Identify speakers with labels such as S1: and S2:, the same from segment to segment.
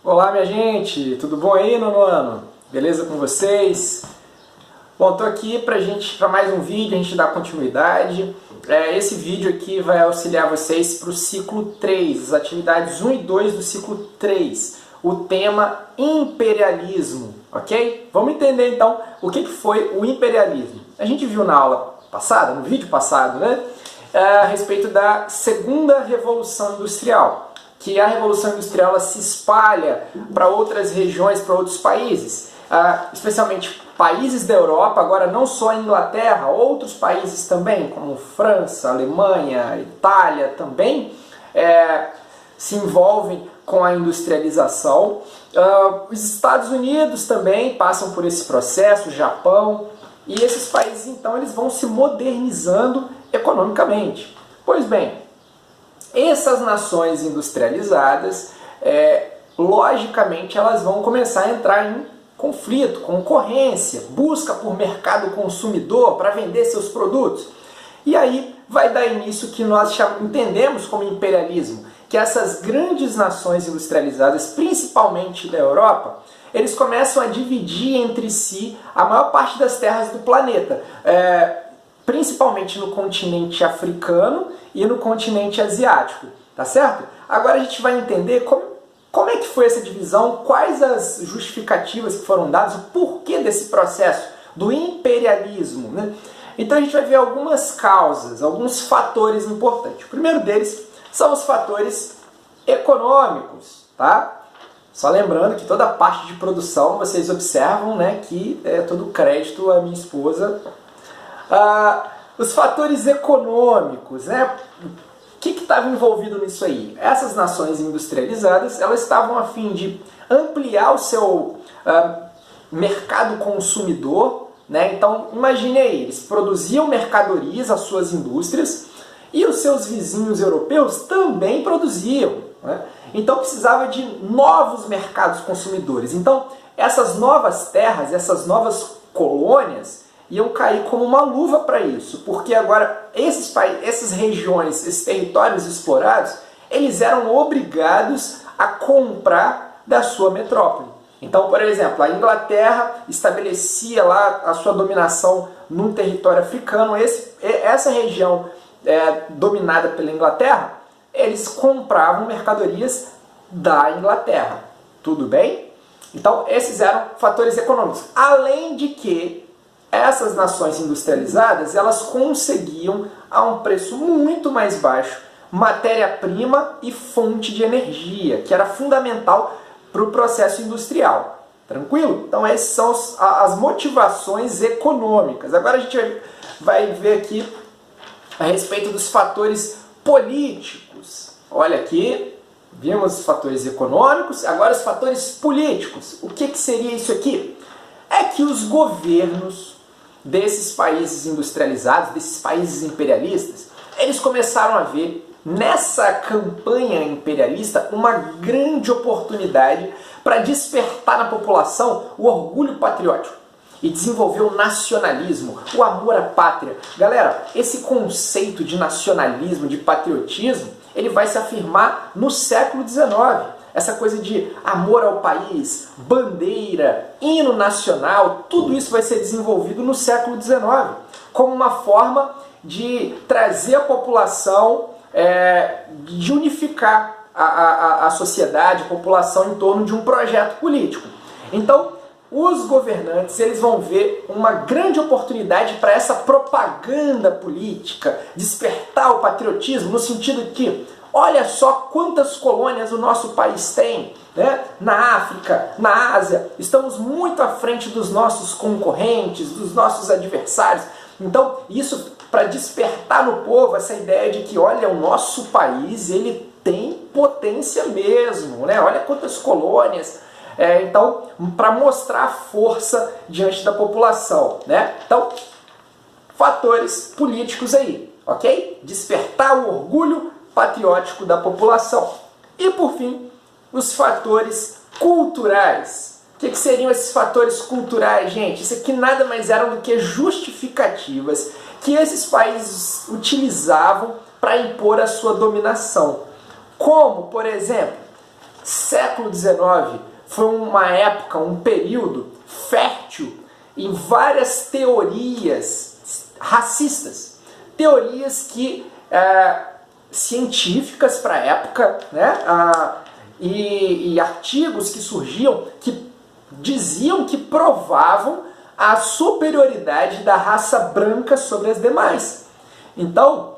S1: Olá, minha gente, tudo bom aí, nono ano? Beleza com vocês? Bom, tô aqui para mais um vídeo, a gente dar continuidade. Esse vídeo aqui vai auxiliar vocês para o ciclo 3, as atividades 1 e 2 do ciclo 3, o tema imperialismo, ok? Vamos entender então o que foi o imperialismo. A gente viu na aula passada, no vídeo passado, né? A respeito da segunda revolução industrial, que a revolução industrial ela se espalha para outras regiões, para outros países, especialmente países da Europa, agora não só a Inglaterra, outros países também, como França, Alemanha, Itália também, se envolvem com a industrialização. Os Estados Unidos também passam por esse processo, o Japão, e esses países então eles vão se modernizando economicamente. Pois bem, essas nações industrializadas, logicamente, elas vão começar a entrar em conflito, concorrência, busca por mercado consumidor para vender seus produtos. E aí vai dar início o que nós entendemos como imperialismo, que essas grandes nações industrializadas, principalmente da Europa, eles começam a dividir entre si a maior parte das terras do planeta, principalmente no continente africano e no continente asiático, tá certo? Agora a gente vai entender como é que foi essa divisão, quais as justificativas que foram dadas, o porquê desse processo do imperialismo, né? Então a gente vai ver algumas causas, alguns fatores importantes. O primeiro deles são os fatores econômicos, tá? Só lembrando que toda a parte de produção, vocês observam, né, que é todo crédito à minha esposa. Os fatores econômicos, né? O que estava envolvido nisso aí? Essas nações industrializadas, elas estavam a fim de ampliar o seu mercado consumidor, né? Então, imagine aí, eles produziam mercadorias, as suas indústrias, e os seus vizinhos europeus também produziam, né? Então, precisava de novos mercados consumidores. Então, essas novas terras, essas novas colônias, iam cair como uma luva para isso, porque agora essas regiões, esses territórios explorados, eles eram obrigados a comprar da sua metrópole. Então, por exemplo, a Inglaterra estabelecia lá a sua dominação num território africano, essa região dominada pela Inglaterra, eles compravam mercadorias da Inglaterra, tudo bem? Então, esses eram fatores econômicos, além de que essas nações industrializadas, elas conseguiam, a um preço muito mais baixo, matéria-prima e fonte de energia, que era fundamental para o processo industrial. Tranquilo? Então essas são as motivações econômicas. Agora a gente vai ver aqui a respeito dos fatores políticos. Olha aqui, vimos os fatores econômicos, agora os fatores políticos. O que seria isso aqui? É que os governos desses países industrializados, desses países imperialistas, eles começaram a ver nessa campanha imperialista uma grande oportunidade para despertar na população o orgulho patriótico e desenvolver o nacionalismo, o amor à pátria. Galera, esse conceito de nacionalismo, de patriotismo, ele vai se afirmar no século XIX. Essa coisa de amor ao país, bandeira, hino nacional, tudo isso vai ser desenvolvido no século XIX, como uma forma de trazer a população, de unificar a sociedade, a população em torno de um projeto político. Então, os governantes eles vão ver uma grande oportunidade para essa propaganda política, despertar o patriotismo, no sentido de que olha só quantas colônias o nosso país tem, né? Na África, na Ásia, estamos muito à frente dos nossos concorrentes, dos nossos adversários. Então, isso para despertar no povo essa ideia de que, olha, o nosso país, ele tem potência mesmo, né? Olha quantas colônias. Então, para mostrar a força diante da população, né? Então, fatores políticos aí, ok? Despertar o orgulho patriótico da população. E por fim, os fatores culturais. O que seriam esses fatores culturais, gente? Isso aqui nada mais eram do que justificativas que esses países utilizavam para impor a sua dominação. Como, por exemplo, século XIX foi uma época, um período fértil em várias teorias racistas. Teorias que científicas para a época, né? E artigos que surgiam que diziam que provavam a superioridade da raça branca sobre as demais. Então,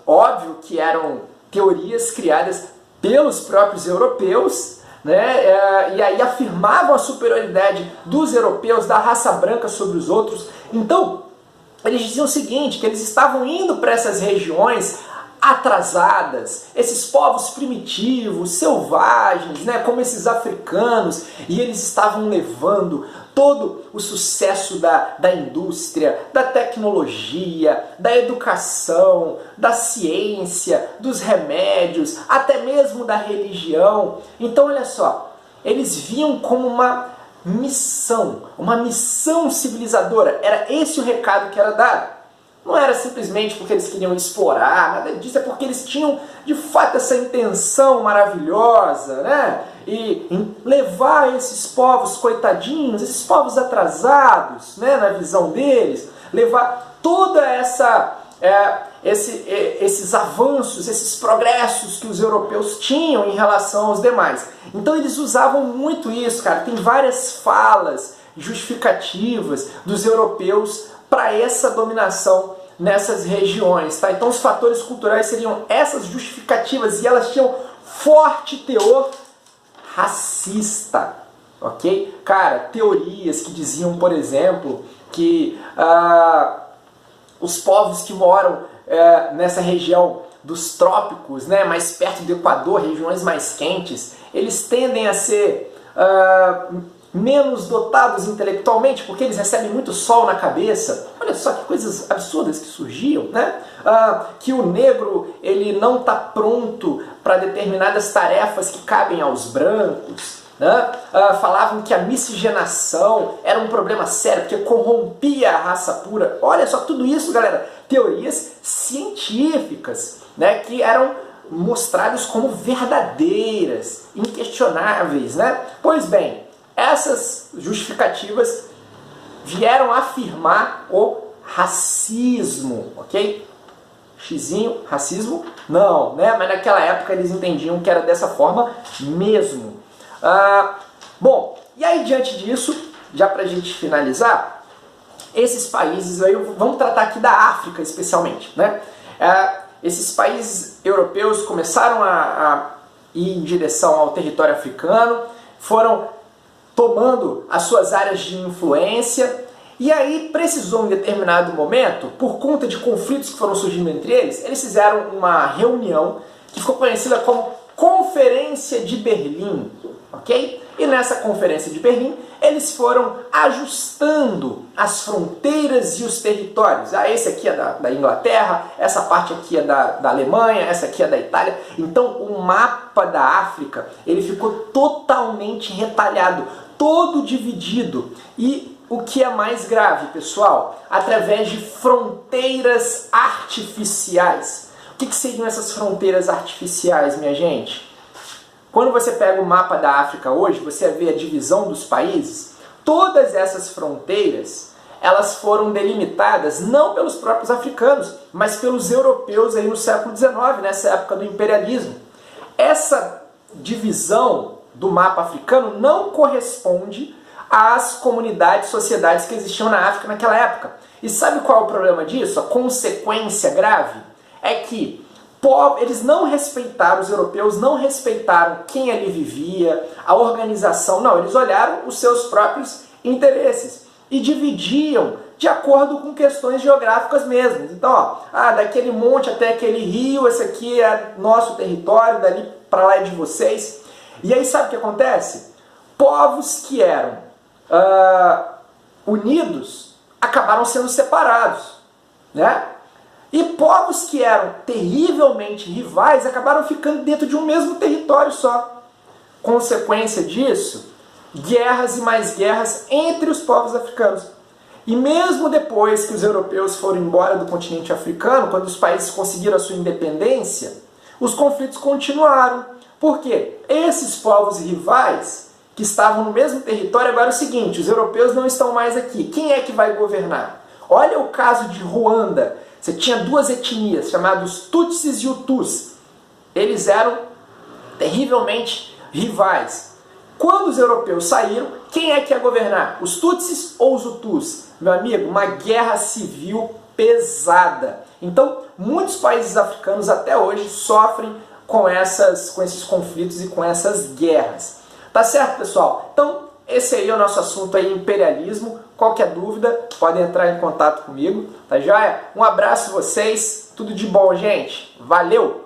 S1: óbvio que eram teorias criadas pelos próprios europeus, né? E aí afirmavam a superioridade dos europeus, da raça branca sobre os outros. Então, eles diziam o seguinte, que eles estavam indo para essas regiões atrasadas, esses povos primitivos, selvagens, né, como esses africanos, e eles estavam levando todo o sucesso da indústria, da tecnologia, da educação, da ciência, dos remédios, até mesmo da religião. Então, olha só, eles viam como uma missão civilizadora. Era esse o recado que era dado. Não era simplesmente porque eles queriam explorar, nada disso, é porque eles tinham de fato essa intenção maravilhosa, né? E em levar esses povos coitadinhos, esses povos atrasados, né, na visão deles, levar toda esses avanços, esses progressos que os europeus tinham em relação aos demais. Então eles usavam muito isso, cara. Tem várias falas justificativas dos europeus para essa dominação nessas regiões, tá? Então os fatores culturais seriam essas justificativas e elas tinham forte teor racista, ok? Cara, teorias que diziam, por exemplo, que os povos que moram nessa região dos trópicos, né, mais perto do Equador, regiões mais quentes, eles tendem a ser menos dotados intelectualmente, porque eles recebem muito sol na cabeça. Olha só que coisas absurdas que surgiam, né? Que o negro ele não está pronto para determinadas tarefas que cabem aos brancos. Né? Falavam que a miscigenação era um problema sério, porque corrompia a raça pura. Olha só, tudo isso, galera, teorias científicas, né, que eram mostradas como verdadeiras, inquestionáveis, né? Pois bem, essas justificativas vieram afirmar o racismo, ok? Xizinho, racismo? Não, né? Mas naquela época eles entendiam que era dessa forma mesmo. Bom, e aí diante disso, já pra gente finalizar, esses países, aí vamos tratar aqui da África especialmente, né? Esses países europeus começaram a ir em direção ao território africano, foram tomando as suas áreas de influência, e aí precisou em determinado momento, por conta de conflitos que foram surgindo entre eles fizeram uma reunião que ficou conhecida como Conferência de Berlim, ok? E nessa Conferência de Berlim, eles foram ajustando as fronteiras e os territórios. Esse aqui é da Inglaterra, essa parte aqui é da Alemanha, essa aqui é da Itália. Então o mapa da África ele ficou totalmente retalhado, todo dividido. E o que é mais grave, pessoal? Através de fronteiras artificiais. O que seriam essas fronteiras artificiais, minha gente? Quando você pega o mapa da África hoje, você vê a divisão dos países, todas essas fronteiras, elas foram delimitadas não pelos próprios africanos, mas pelos europeus aí no século XIX, nessa época do imperialismo. Essa divisão do mapa africano não corresponde às comunidades, sociedades que existiam na África naquela época. E sabe qual é o problema disso? A consequência grave é que eles não respeitaram, os europeus não respeitaram quem ali vivia, a organização, não, eles olharam os seus próprios interesses e dividiam de acordo com questões geográficas mesmo. Então, ó, daquele monte até aquele rio, esse aqui é nosso território, dali para lá é de vocês. E aí sabe o que acontece? Povos que eram unidos acabaram sendo separados, né? E povos que eram terrivelmente rivais acabaram ficando dentro de um mesmo território só. Consequência disso, guerras e mais guerras entre os povos africanos. E mesmo depois que os europeus foram embora do continente africano, quando os países conseguiram a sua independência, os conflitos continuaram. Por quê? Esses povos rivais que estavam no mesmo território, agora é o seguinte, os europeus não estão mais aqui. Quem é que vai governar? Olha o caso de Ruanda. Você tinha duas etnias, chamados Tutsis e Hutus. Eles eram terrivelmente rivais. Quando os europeus saíram, quem é que ia governar? Os Tutsis ou os Hutus? Meu amigo, uma guerra civil pesada. Então, muitos países africanos até hoje sofrem com esses conflitos e com essas guerras. Tá certo, pessoal? Então, esse aí é o nosso assunto aí, imperialismo. Qualquer dúvida, podem entrar em contato comigo, tá joia? Um abraço a vocês, tudo de bom, gente. Valeu!